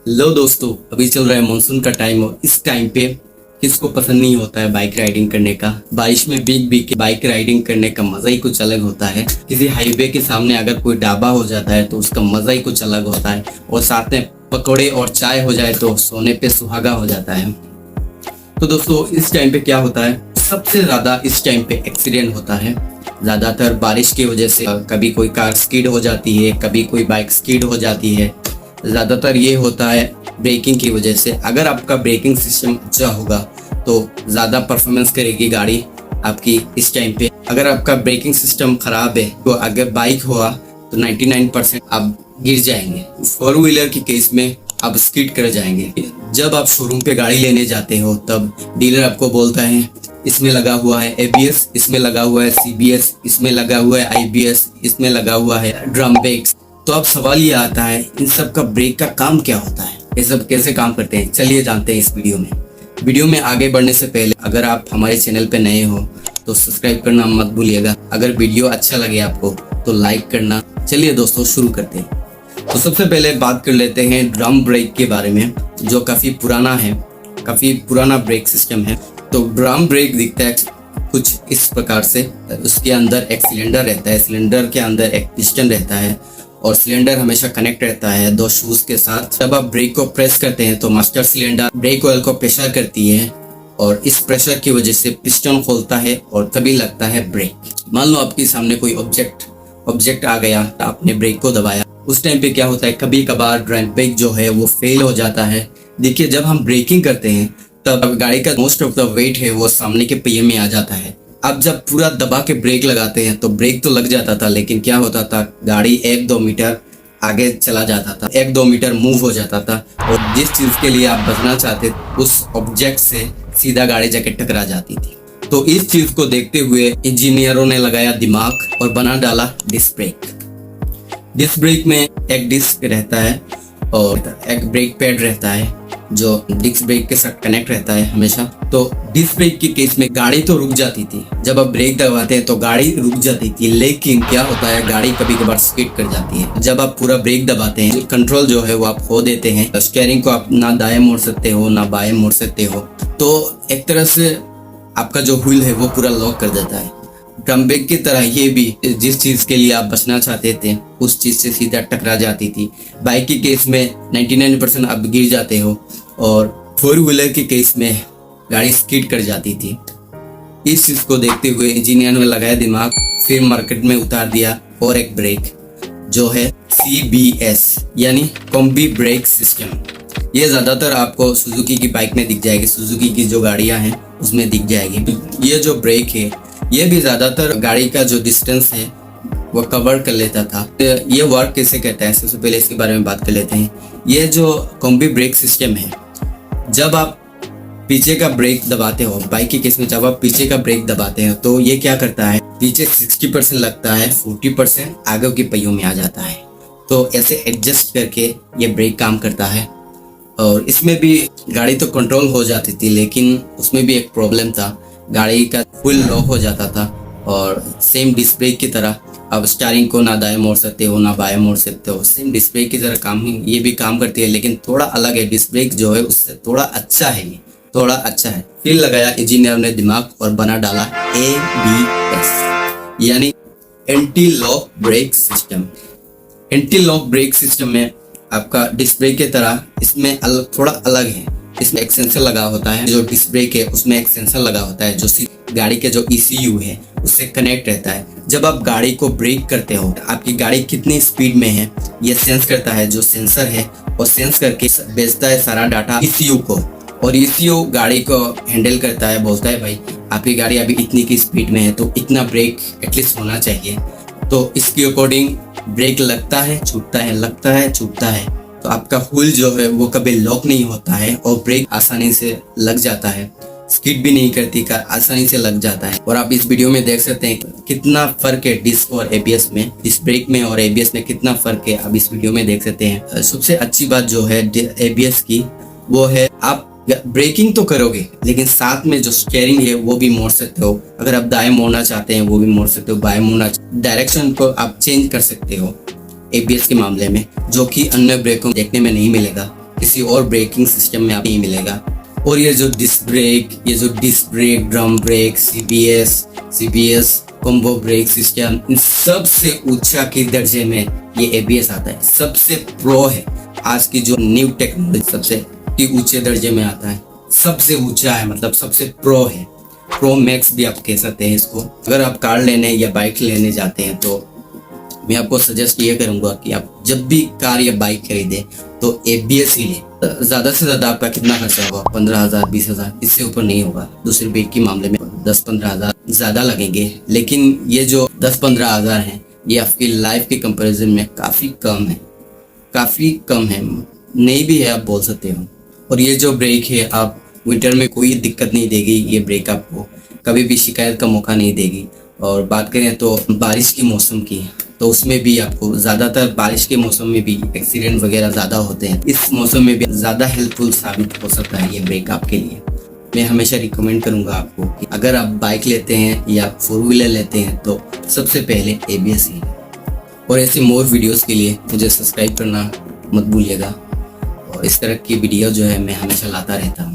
लो दोस्तों, अभी चल रहा है मानसून का टाइम और इस टाइम पे किसको पसंद नहीं होता है बाइक राइडिंग करने का। बारिश में भीग भीग के बाइक राइडिंग करने का मजा ही कुछ अलग होता है। किसी हाईवे के सामने अगर कोई ढाबा हो जाता है तो उसका मजा ही कुछ अलग होता है, और साथ में पकौड़े और चाय हो जाए तो सोने पे सुहागा हो जाता है। तो दोस्तों, इस टाइम पे क्या होता है, सबसे ज्यादा इस टाइम पे एक्सीडेंट होता है। ज्यादातर बारिश की वजह से कभी कोई कार स्किड हो जाती है, कभी कोई बाइक स्किड हो जाती है। ज़्यादातर ये होता है ब्रेकिंग की वजह से। अगर आपका ब्रेकिंग सिस्टम अच्छा होगा तो ज़्यादा परफॉर्मेंस करेगी गाड़ी आपकी इस टाइम पे। अगर आपका ब्रेकिंग सिस्टम खराब है तो अगर बाइक हुआ तो 99% आप गिर जाएंगे। 4 व्हीलर की केस में आप स्किड कर जाएंगे। जब आप शोरूम पे गाड़ी लेने जाते हो तब डीलर आपको बोलता है इसमें लगा हुआ है ABS, इसमें लगा हुआ है CBS, इसमें लगा हुआ है IBS, इसमें लगा हुआ है ड्रम ब्रेक्स। तो अब सवाल ये आता है, इन सब का ब्रेक का काम क्या होता है, ये सब कैसे काम करते हैं, चलिए जानते हैं इस वीडियो में आगे बढ़ने से पहले अगर आप हमारे चैनल पे नए हो तो सब्सक्राइब करना मत भूलिएगा। अगर वीडियो अच्छा लगे आपको तो लाइक करना। चलिए दोस्तों, शुरू करते हैं। तो सबसे पहले बात कर लेते हैं ड्रम ब्रेक के बारे में, जो काफ़ी पुराना है, काफ़ी पुराना ब्रेक सिस्टम है। तो ड्रम ब्रेक दिखता है कुछ इस प्रकार से। उसके अंदर एक सिलेंडर रहता है, सिलेंडर के अंदर एक पिस्टन रहता है और सिलेंडर हमेशा कनेक्ट रहता है 2 शूज के साथ। जब आप ब्रेक को प्रेस करते हैं तो मास्टर सिलेंडर ब्रेक ऑयल को प्रेशर करती है और इस प्रेशर की वजह से पिस्टन खोलता है और तभी लगता है ब्रेक। मान लो आपके सामने कोई ऑब्जेक्ट आ गया तो आपने ब्रेक को दबाया। उस टाइम पे क्या होता है, कभी कभार ड्रम ब्रेक जो है वो फेल हो जाता है। देखिए, जब हम ब्रेकिंग करते हैं तब गाड़ी का मोस्ट ऑफ द वेट है वो सामने के पहिए में आ जाता है। अब जब पूरा दबा के ब्रेक लगाते हैं तो ब्रेक तो लग जाता था, लेकिन क्या होता था, गाड़ी 1-2 मीटर आगे चला जाता था, 1-2 मीटर मूव हो जाता था, और जिस चीज के लिए आप बचना चाहते उस ऑब्जेक्ट से सीधा गाड़ी जाके टकरा जाती थी। तो इस चीज को देखते हुए इंजीनियरों ने लगाया दिमाग और बना डाला डिस्क ब्रेक। डिस्क ब्रेक में एक डिस्क रहता है और एक ब्रेक पैड रहता है जो डिस्क ब्रेक के साथ कनेक्ट रहता है हमेशा। तो डिस्क ब्रेक के केस में गाड़ी तो रुक जाती थी, जब आप ब्रेक दबाते हैं तो गाड़ी रुक जाती थी, लेकिन क्या होता है, गाड़ी कभी कभार स्किड कर जाती है। जब आप पूरा ब्रेक दबाते हैं, कंट्रोल जो है वो आप खो देते हैं। स्टीयरिंग को आप ना दाएं मोड़ सकते हो ना बाएं मोड़ सकते हो। तो एक तरह से आपका जो व्हील है वो पूरा लॉक कर देता है। ड्रम ब्रेक की तरह ये भी जिस चीज के लिए आप बचना चाहते थे उस चीज से सीधा टकरा जाती थी। बाइक के केस में 99% आप गिर जाते हो और 4 व्हीलर के केस में गाड़ी स्किड कर जाती थी। इस चीज को देखते हुए इंजीनियर ने लगाया दिमाग, फिर मार्केट में उतार दिया और एक ब्रेक जो है CBS यानी कॉम्बी ब्रेक सिस्टम। ये ज्यादातर आपको सुजुकी की बाइक में दिख जाएगी, सुजुकी की जो गाड़ियां हैं उसमें दिख जाएगी। ये जो ब्रेक है ये भी ज्यादातर गाड़ी का जो डिस्टेंस है वो कवर कर लेता था। ये वर्क कैसे करता है, सबसे पहले इसके बारे में बात कर लेते हैं। ये जो कॉम्बी ब्रेक सिस्टम है, जब आप पीछे का ब्रेक दबाते हो, बाइक के केस में जब आप पीछे का ब्रेक दबाते हो तो ये क्या करता है, पीछे 60% लगता है, 40% आगे के पहियों में आ जाता है। तो ऐसे एडजस्ट करके ये ब्रेक काम करता है। और इसमें भी गाड़ी तो कंट्रोल हो जाती थी, लेकिन उसमें भी एक प्रॉब्लम था, गाड़ी का फुल लॉक हो जाता था। और सेम डिस्क ब्रेक की तरह अब स्टीयरिंग को ना दाएं मोड़ सकते हो ना बाएं मोड़ सकते हो। सेम डिस्क ब्रेक की तरह काम ही ये भी काम करती है, लेकिन थोड़ा अलग है। डिस्क ब्रेक जो है उससे थोड़ा अच्छा है, ये थोड़ा अच्छा है। फिर लगाया इंजीनियर ने दिमाग और बना डाला ABS यानी anti lock brake system. Anti lock brake system में आपका डिस्क ब्रेक की तरह इसमें थोड़ा अलग है। इसमें एक सेंसर लगा होता है, जो डिस्क ब्रेक है उसमें एक सेंसर लगा होता है जो गाड़ी के जो ECU है उससे कनेक्ट रहता है। जब आप गाड़ी को ब्रेक करते हो, आपकी गाड़ी कितनी स्पीड में है ये सेंस करता है जो सेंसर है, और सेंस करके भेजता है सारा डाटा ECU को, और ECU गाड़ी को हैंडल करता है, बोलता है भाई आपकी गाड़ी अभी इतनी की स्पीड में है तो इतना ब्रेक एटलीस्ट होना चाहिए। तो इसके अकॉर्डिंग ब्रेक लगता है, छूटता है, लगता है, छूटता है। तो आपका व्हील जो है वो कभी लॉक नहीं होता है और ब्रेक आसानी से लग जाता है, स्किड भी नहीं करती कार, आसानी से लग जाता है। और आप इस वीडियो में देख सकते हैं कितना फर्क है डिस्क और ABS में, डिस्क ब्रेक में और ABS में कितना फर्क है, आप इस वीडियो में देख सकते हैं। सबसे अच्छी बात जो है ABS की वो है, आप ब्रेकिंग तो करोगे लेकिन साथ में जो स्टीयरिंग है वो भी मोड़ सकते हो। अगर आप दाएं मोड़ना चाहते हैं वो भी मोड़ सकते हो, बाएं मोड़ना, डायरेक्शन को आप चेंज कर सकते हो ABS के मामले में, जो कि अन्य ब्रेकों देखने में नहीं मिलेगा। किसी और ब्रेकिंग सिस्टम में आपको नहीं मिलेगा। और ये जो disc brake, drum brake, CBS, combo brake system, इन सबसे ऊंचा के दर्जे में ये एबीएस आता है। सबसे प्रो है आज की जो न्यू टेक्नोलॉजी, सबसे ऊंचे दर्जे में आता है, सबसे ऊंचा है, मतलब सबसे प्रो है। प्रो मैक्स भी आप कह सकते हैं इसको। अगर आप कार लेने या बाइक लेने जाते हैं तो मैं आपको सजेस्ट ये करूंगा कि आप जब भी कार या बाइक खरीदें तो एबीएस ही लें। ज़्यादा से ज़्यादा आपका कितना खर्चा होगा? 15,000, 20,000, इससे ऊपर नहीं होगा। दूसरे बाइक के मामले में 10-15,000 ज़्यादा लगेंगे, लेकिन ये जो 10-15,000 हैं ये आपकी लाइफ के कंपैरिजन में काफ़ी कम है, नहीं भी है आप बोल सकते हो। और ये जो ब्रेक है, आप विंटर में कोई दिक्कत नहीं देगी, ये ब्रेक आपको कभी भी शिकायत का मौका नहीं देगी। और बात करें तो बारिश के मौसम की, तो उसमें भी आपको ज़्यादातर बारिश के मौसम में भी एक्सीडेंट वगैरह ज़्यादा होते हैं। इस मौसम में भी ज़्यादा हेल्पफुल साबित हो सकता है ये ब्रेक आपके लिए। मैं हमेशा रिकमेंड करूँगा आपको कि अगर आप बाइक लेते हैं या 4 व्हीलर लेते हैं तो सबसे पहले एबीएस ही। और ऐसे मोर वीडियोस के लिए मुझे सब्सक्राइब करना मत भूलिएगा। और इस तरह की वीडियो जो है मैं हमेशा लाता रहता हूँ।